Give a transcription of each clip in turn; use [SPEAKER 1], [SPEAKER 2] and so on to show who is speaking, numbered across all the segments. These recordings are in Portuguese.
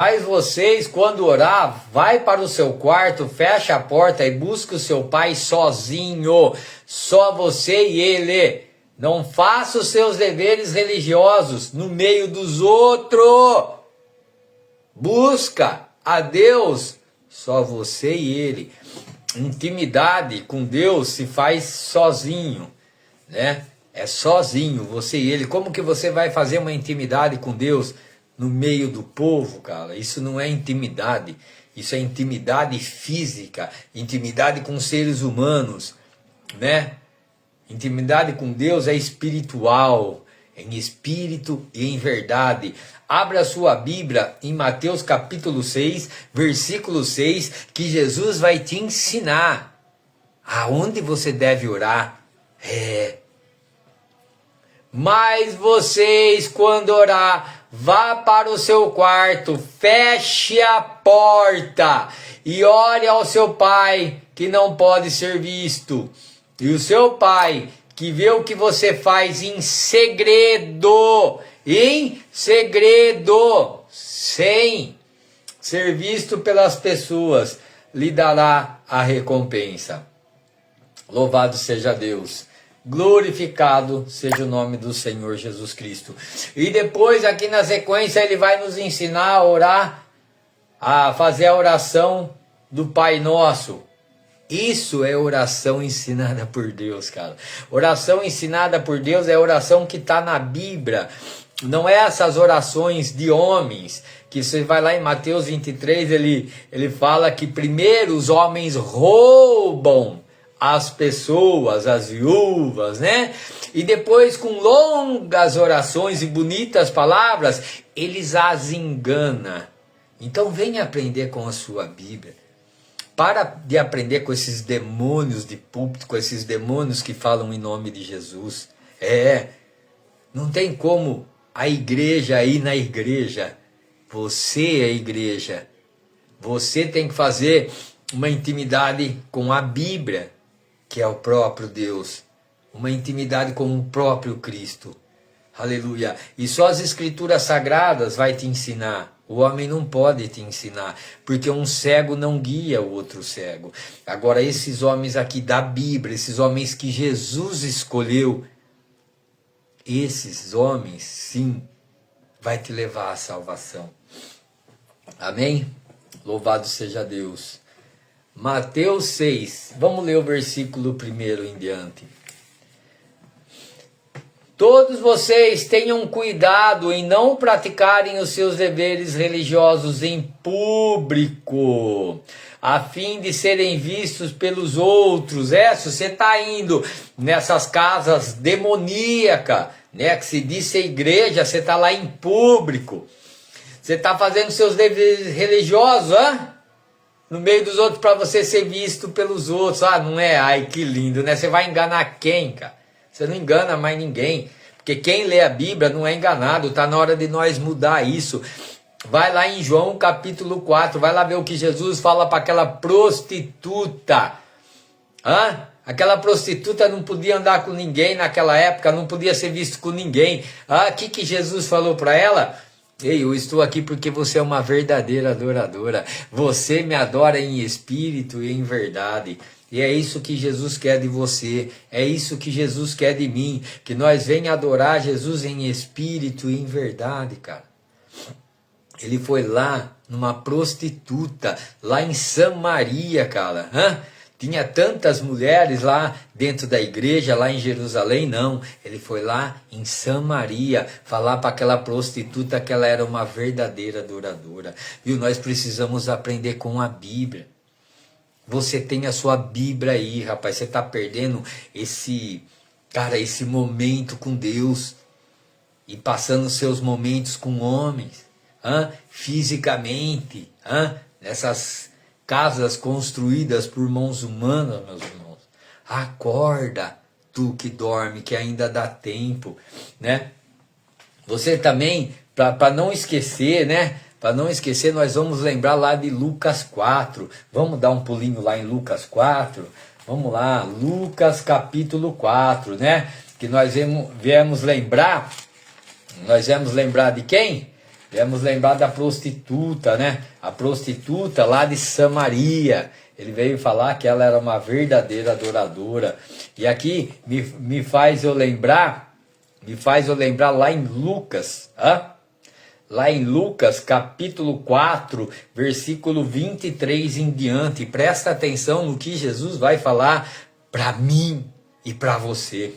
[SPEAKER 1] Mas vocês, quando orar, vai para o seu quarto, fecha a porta e busca o seu pai sozinho, só você e ele. Não faça os seus deveres religiosos no meio dos outros. Busca a Deus, só você e ele. Intimidade com Deus se faz sozinho, né? É sozinho, você e ele. Como que você vai fazer uma intimidade com Deus no meio do povo, cara? Isso não é intimidade. Isso é intimidade física, intimidade com seres humanos, né? Intimidade com Deus é espiritual, em espírito e em verdade. Abra a sua Bíblia em Mateus capítulo 6, versículo 6, que Jesus vai te ensinar aonde você deve orar. Mas vocês, quando orar, vá para o seu quarto, feche a porta e ore ao seu pai, que não pode ser visto. E o seu pai, que vê o que você faz em segredo, sem ser visto pelas pessoas, lhe dará a recompensa. Louvado seja Deus. Glorificado seja o nome do Senhor Jesus Cristo. E depois, aqui na sequência, ele vai nos ensinar a orar, a fazer a oração do Pai Nosso. Isso é oração ensinada por Deus, cara. Oração ensinada por Deus é a oração que está na Bíblia. Não é essas orações de homens, que você vai lá em Mateus 23, ele fala que primeiro os homens roubam as pessoas, as viúvas, né? E depois, com longas orações e bonitas palavras, eles as enganam. Então venha aprender com a sua Bíblia. Para de aprender com esses demônios de púlpito, com esses demônios que falam em nome de Jesus. Não tem como a igreja ir na igreja. Você é a igreja. Você tem que fazer uma intimidade com a Bíblia, que é o próprio Deus. Uma intimidade com o próprio Cristo. Aleluia. E só as escrituras sagradas vai te ensinar. O homem não pode te ensinar, porque um cego não guia o outro cego. Agora, esses homens aqui da Bíblia, esses homens que Jesus escolheu, esses homens, sim, vai te levar à salvação. Amém? Louvado seja Deus. Mateus 6, vamos ler o versículo 1 em diante. Todos vocês tenham cuidado em não praticarem os seus deveres religiosos em público, a fim de serem vistos pelos outros. Se você está indo nessas casas demoníacas, né, que se diz ser igreja, você está lá em público, você está fazendo seus deveres religiosos, no meio dos outros para você ser visto pelos outros. Não é? Ai, que lindo, né? Você vai enganar quem, cara? Você não engana mais ninguém, porque quem lê a Bíblia não é enganado. Está na hora de nós mudar isso. Vai lá em João capítulo 4, vai lá ver o que Jesus fala para aquela prostituta. Aquela prostituta não podia andar com ninguém naquela época, não podia ser visto com ninguém. O que Jesus falou para ela? Ei, eu estou aqui porque você é uma verdadeira adoradora. Você me adora em espírito e em verdade. E é isso que Jesus quer de você, é isso que Jesus quer de mim, que nós venhamos adorar Jesus em espírito e em verdade, cara. Ele foi lá numa prostituta, lá em Samaria, cara. Tinha tantas mulheres lá dentro da igreja, lá em Jerusalém, não. Ele foi lá em Samaria falar para aquela prostituta que ela era uma verdadeira adoradora. Viu? Nós precisamos aprender com a Bíblia. Você tem a sua Bíblia aí, rapaz. Você está perdendo esse momento com Deus. E passando seus momentos com homens. Fisicamente. Nessas casas construídas por mãos humanas, meus irmãos. Acorda, tu que dorme, que ainda dá tempo, né? Você também, para não esquecer, né? Para não esquecer, nós vamos lembrar lá de Lucas 4. Vamos dar um pulinho lá em Lucas 4. Vamos lá, Lucas capítulo 4, né? Que nós viemos lembrar. Nós viemos lembrar de quem? Viemos lembrar da prostituta, né? A prostituta lá de Samaria. Ele veio falar que ela era uma verdadeira adoradora. E aqui me faz eu lembrar lá em Lucas, lá em Lucas capítulo 4, versículo 23 em diante. Presta atenção no que Jesus vai falar para mim e para você.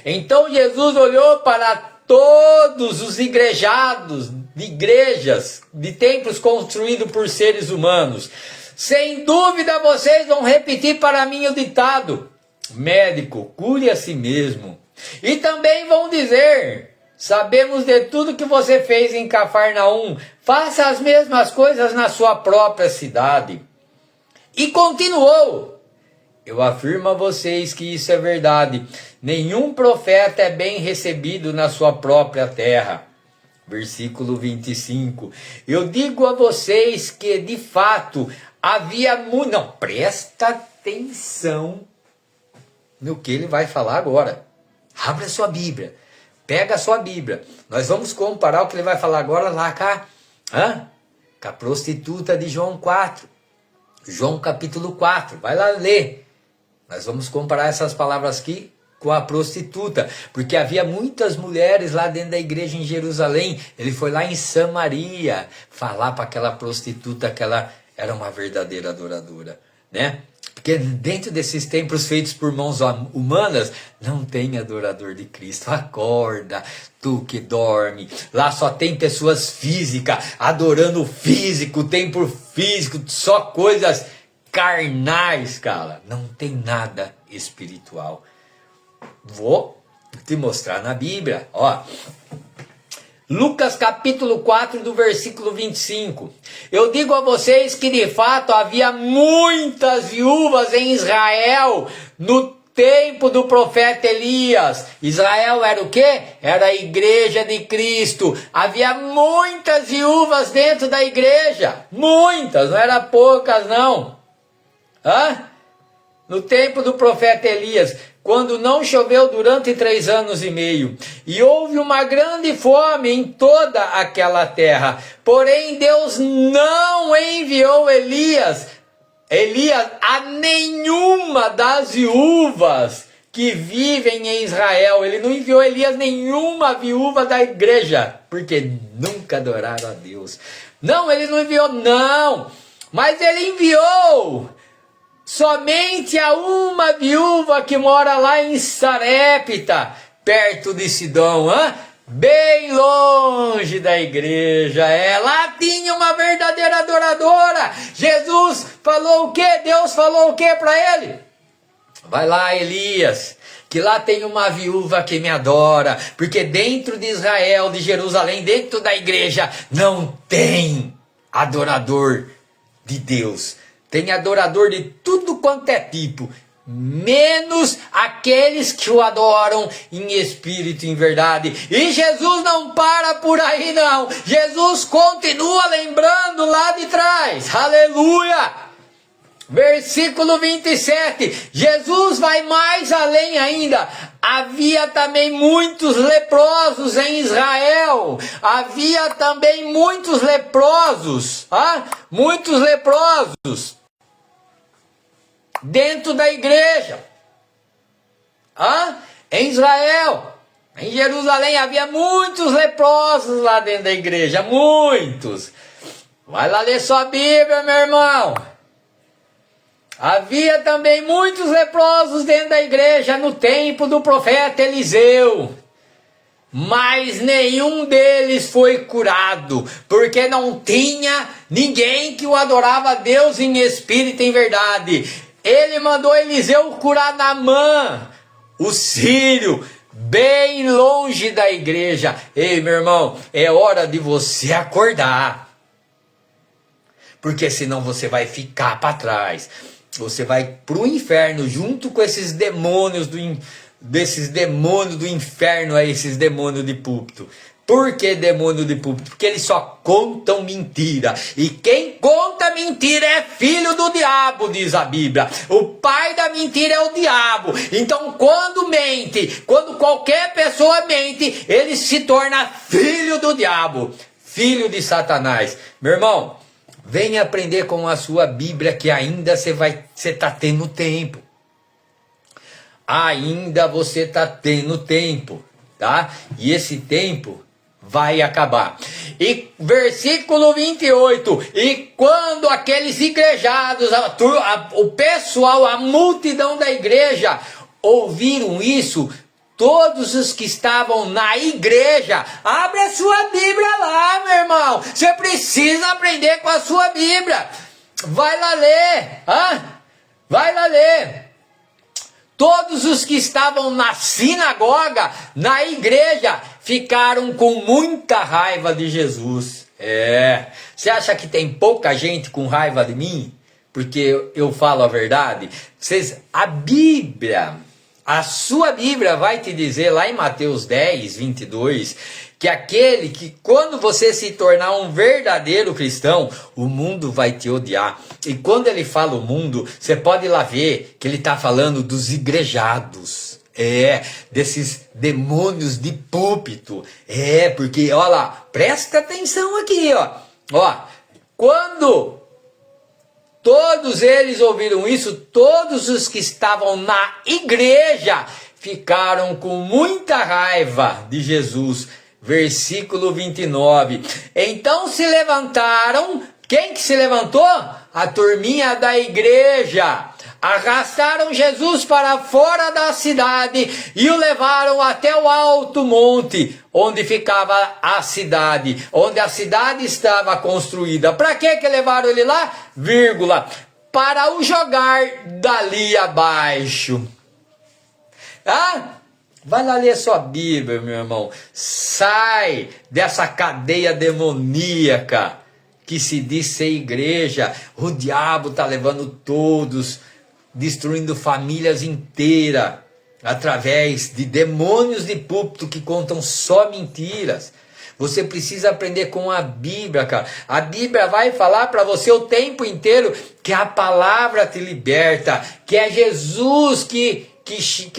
[SPEAKER 1] Então Jesus olhou para todos os igrejados de igrejas, de templos construídos por seres humanos. Sem dúvida vocês vão repetir para mim o ditado: médico, cure a si mesmo. E também vão dizer: sabemos de tudo que você fez em Cafarnaum, faça as mesmas coisas na sua própria cidade. E continuou: eu afirmo a vocês que isso é verdade. Nenhum profeta é bem recebido na sua própria terra. Versículo 25. Eu digo a vocês que de fato havia muito... Não, presta atenção no que ele vai falar agora. Abra sua Bíblia. Pega a sua Bíblia. Nós vamos comparar o que ele vai falar agora lá com a prostituta de João 4. João capítulo 4. Vai lá ler. Nós vamos comparar essas palavras aqui com a prostituta, porque havia muitas mulheres lá dentro da igreja em Jerusalém. Ele foi lá em Samaria falar para aquela prostituta que ela era uma verdadeira adoradora, né? Porque dentro desses templos feitos por mãos humanas, não tem adorador de Cristo. Acorda, tu que dorme. Lá só tem pessoas físicas, adorando o físico, o templo físico, só coisas carnais, cara. Não tem nada espiritual. Vou te mostrar na Bíblia, Lucas capítulo 4 do versículo 25. Eu digo a vocês que de fato havia muitas viúvas em Israel no tempo do profeta Elias. Israel era o quê? Era a igreja de Cristo. Havia muitas viúvas dentro da igreja. Muitas, não era poucas não. No tempo do profeta Elias, quando não choveu durante 3 anos e meio, e houve uma grande fome em toda aquela terra. Porém, Deus não enviou Elias a nenhuma das viúvas que vivem em Israel. Ele não enviou Elias nenhuma viúva da igreja, porque nunca adoraram a Deus. Não, ele não enviou, não. Mas ele enviou somente a uma viúva que mora lá em Sarepta, perto de Sidom, bem longe da igreja. Lá tinha uma verdadeira adoradora. Jesus falou o quê? Deus falou o quê para ele? Vai lá, Elias, que lá tem uma viúva que me adora, porque dentro de Israel, de Jerusalém, dentro da igreja, não tem adorador de Deus. Tem adorador de tudo quanto é tipo, menos aqueles que o adoram em espírito e em verdade. E Jesus não para por aí não. Jesus continua lembrando lá de trás. Aleluia! Versículo 27. Jesus vai mais além ainda. Havia também muitos leprosos em Israel. Havia também muitos leprosos. Muitos leprosos dentro da igreja, em Israel, em Jerusalém, havia muitos leprosos lá dentro da igreja, muitos. Vai lá ler sua Bíblia, meu irmão. Havia também muitos leprosos dentro da igreja no tempo do profeta Eliseu. Mas nenhum deles foi curado, porque não tinha ninguém que o adorava a Deus em espírito e em verdade. Ele mandou Eliseu curar Naamã, o sírio, bem longe da igreja. Ei, meu irmão, é hora de você acordar, porque senão você vai ficar para trás. Você vai para o inferno junto com esses demônios desses demônios do inferno, esses demônios de púlpito. Por que demônio de púlpito? Porque eles só contam mentira. E quem conta mentira é filho do diabo, diz a Bíblia. O pai da mentira é o diabo. Então, quando mente, quando qualquer pessoa mente, ele se torna filho do diabo, filho de Satanás. Meu irmão, venha aprender com a sua Bíblia, que ainda você está tendo tempo. Ainda você está tendo tempo, tá? E esse tempo vai acabar. E versículo 28, e quando aqueles igrejados, o pessoal, a multidão da igreja, ouviram isso, todos os que estavam na igreja, abre a sua Bíblia lá, meu irmão, você precisa aprender com a sua Bíblia, vai lá ler, vai lá ler. Todos os que estavam na sinagoga, na igreja, ficaram com muita raiva de Jesus. Você acha que tem pouca gente com raiva de mim? Porque eu falo a verdade? A Bíblia, a sua Bíblia vai te dizer lá em Mateus 10, 22, que aquele que quando você se tornar um verdadeiro cristão, o mundo vai te odiar. E quando ele fala o mundo, você pode ir lá ver que ele está falando dos igrejados. Desses demônios de púlpito. Porque, olha lá, presta atenção aqui, ó. Quando todos eles ouviram isso, todos os que estavam na igreja ficaram com muita raiva de Jesus. Versículo 29. Então se levantaram. Quem que se levantou? A turminha da igreja. Arrastaram Jesus para fora da cidade e o levaram até o alto monte, onde ficava a cidade, onde a cidade estava construída. Para que levaram ele lá? Para o jogar dali abaixo. Vai lá ler sua Bíblia, meu irmão. Sai dessa cadeia demoníaca que se diz ser igreja. O diabo está levando todos, destruindo famílias inteiras, através de demônios de púlpito que contam só mentiras. Você precisa aprender com a Bíblia, cara. A Bíblia vai falar para você o tempo inteiro que a palavra te liberta, que é Jesus que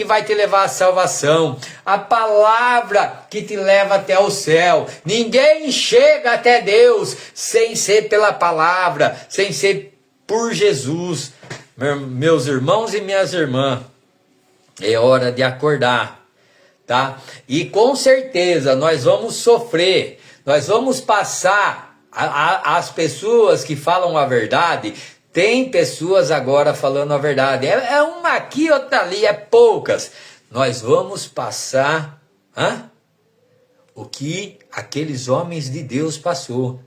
[SPEAKER 1] vai te levar à salvação, a palavra que te leva até o céu. Ninguém chega até Deus sem ser pela palavra, sem ser por Jesus. Meus irmãos e minhas irmãs, é hora de acordar, tá? E com certeza nós vamos sofrer, nós vamos passar, as pessoas que falam a verdade. Tem pessoas agora falando a verdade. É uma aqui, outra ali, é poucas. Nós vamos passar o que aqueles homens de Deus passou.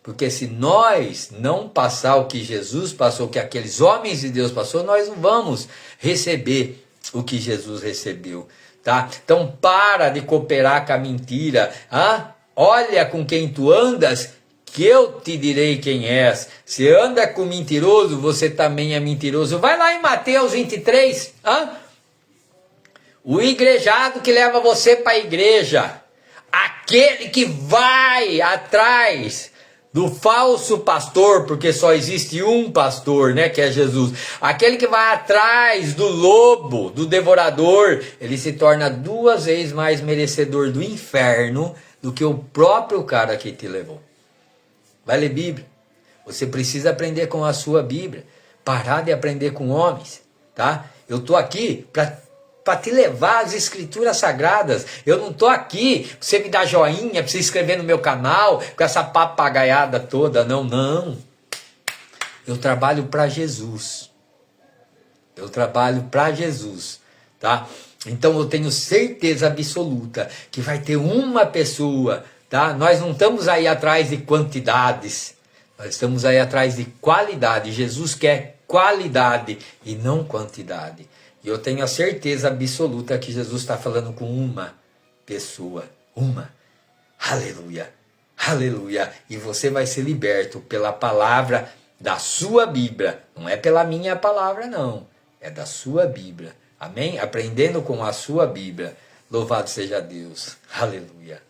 [SPEAKER 1] Porque se nós não passar o que Jesus passou, o que aqueles homens de Deus passou, nós não vamos receber o que Jesus recebeu. Tá? Então para de cooperar com a mentira. Olha com quem tu andas, que eu te direi quem és. Se anda com mentiroso, você também é mentiroso. Vai lá em Mateus 23. O igrejado que leva você para a igreja. Aquele que vai atrás do falso pastor, porque só existe um pastor, né, que é Jesus. Aquele que vai atrás do lobo, do devorador, ele se torna 2 vezes mais merecedor do inferno do que o próprio cara que te levou. Vai ler Bíblia. Você precisa aprender com a sua Bíblia. Parar de aprender com homens, tá? Eu estou aqui para te levar às escrituras sagradas. Eu não estou aqui para você me dar joinha, para você inscrever no meu canal, com essa papagaiada toda. Não. Eu trabalho para Jesus. Eu trabalho para Jesus, tá? Então eu tenho certeza absoluta que vai ter uma pessoa, tá? Nós não estamos aí atrás de quantidades, nós estamos aí atrás de qualidade. Jesus quer qualidade e não quantidade. E eu tenho a certeza absoluta que Jesus está falando com uma pessoa. Uma. Aleluia. Aleluia. E você vai ser liberto pela palavra da sua Bíblia. Não é pela minha palavra, não. É da sua Bíblia. Amém? Aprendendo com a sua Bíblia. Louvado seja Deus. Aleluia.